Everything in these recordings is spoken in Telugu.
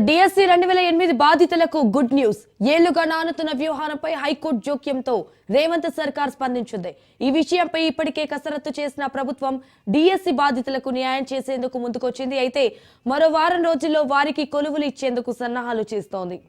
డిఎస్సి 2008 బాధితులకు గుడ్ న్యూస్. ఏళ్లుగా నానుతున్న వ్యూహానంపై హైకోర్టు జోక్యంతో రేవంత్ సర్కార్ స్పందించింది. ఈ విషయంపై ఇప్పటికే కసరత్తు చేసిన ప్రభుత్వం డిఎస్సి బాధితులకు న్యాయం చేసేందుకు ముందుకొచ్చింది. అయితే మరో వారం రోజుల్లో వారికి కొలువులు ఇచ్చేందుకు సన్నాహాలు చేస్తోంది.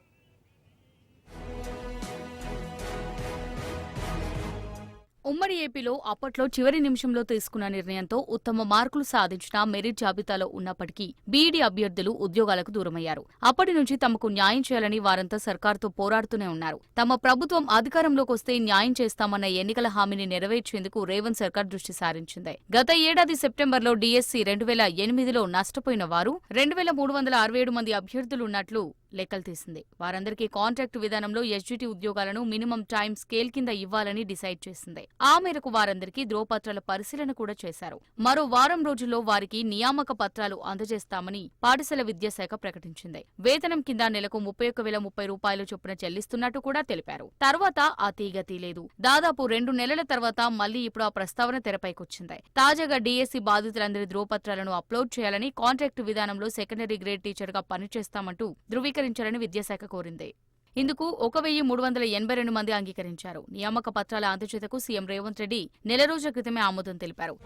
ఉమ్మడి ఏపీలో అప్పట్లో చివరి నిమిషంలో తీసుకున్న నిర్ణయంతో ఉత్తమ మార్కులు సాధించిన మెరిట్ జాబితాలో ఉన్నప్పటికీ బీఈడీ అభ్యర్థులు ఉద్యోగాలకు దూరమయ్యారు. అప్పటి నుంచి తమకు న్యాయం చేయాలని వారంతా సర్కార్తో పోరాడుతూనే ఉన్నారు. తమ ప్రభుత్వం అధికారంలోకి వస్తే న్యాయం చేస్తామన్న ఎన్నికల హామీని నెరవేర్చేందుకు రేవంత్ సర్కార్ దృష్టి సారించింది. గత ఏడాది సెప్టెంబర్లో డిఎస్సి 2008లో నష్టపోయిన వారు 2367 మంది అభ్యర్థులున్నట్లు లెక్కలు తీసింది. వారందరికీ కాంట్రాక్టు విధానంలో ఎస్జిటి ఉద్యోగాలను మినిమం టైం స్కేల్ కింద ఇవ్వాలని డిసైడ్ చేసింది. ఆ మేరకు వారందరికీ ధ్రువపత్రాల పరిశీలన కూడా చేశారు. మరో వారం రోజుల్లో వారికి నియామక పత్రాలు అందజేస్తామని పాఠశాల విద్యాశాఖ ప్రకటించింది. వేతనం కింద నెలకు 31,030 రూపాయలు చొప్పున చెల్లిస్తున్నట్టు కూడా తెలిపారు. తర్వాత ఆ తీగతీ లేదు. దాదాపు 2 నెలల తర్వాత మళ్లీ ఇప్పుడు ఆ ప్రస్తావన తెరపైకొచ్చింది. తాజాగా డిఎస్సి బాధితులందరి ధ్రువపత్రాలను అప్లోడ్ చేయాలని, కాంట్రాక్టు విధానంలో సెకండరీ గ్రేడ్ టీచర్ గా పనిచేస్తామంటూ ధృవీకరించాలని విద్యాశాఖ కోరింది. ఇందుకు 1,382 మంది అంగీకరించారు. నియామక పత్రాల అందజేతకు సీఎం రేవంత్ రెడ్డి నెల రోజుల క్రితమే ఆమోదం తెలిపారు.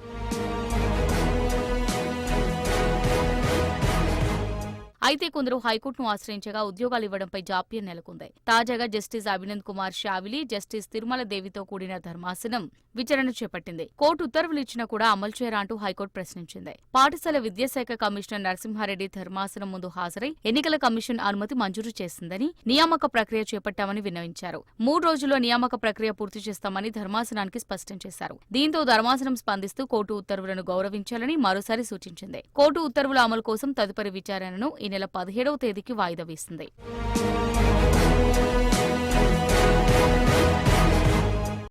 అయితే కొందరు హైకోర్టును ఆశ్రయించగా ఉద్యోగాలు ఇవ్వడంపై జాప్యం నెలకొంది. తాజాగా జస్టిస్ అభినంద్ కుమార్ షావిలి, జస్టిస్ తిరుమల దేవితో కూడిన ధర్మాసనం విచారణ చేపట్టింది. కోర్టు ఉత్తర్వులు ఇచ్చినా కూడా అమలు చేయరా అంటూ హైకోర్టు ప్రశ్నించింది. పాఠశాల విద్యాశాఖ కమిషనర్ నరసింహారెడ్డి ధర్మాసనం ముందు హాజరై ఎన్నికల కమిషన్ అనుమతి మంజూరు చేసిందని, నియామక ప్రక్రియ చేపట్టామని విన్నవించారు. 3 రోజుల్లో నియామక ప్రక్రియ పూర్తి చేస్తామని ధర్మాసనానికి స్పష్టం చేశారు. దీంతో ధర్మాసనం స్పందిస్తూ కోర్టు ఉత్తర్వులను గౌరవించాలని మరోసారి సూచించింది. కోర్టు ఉత్తర్వుల అమలు కోసం తదుపరి విచారణను ఈ నెల 17వ తేదీకి వాయిదా వేసింది.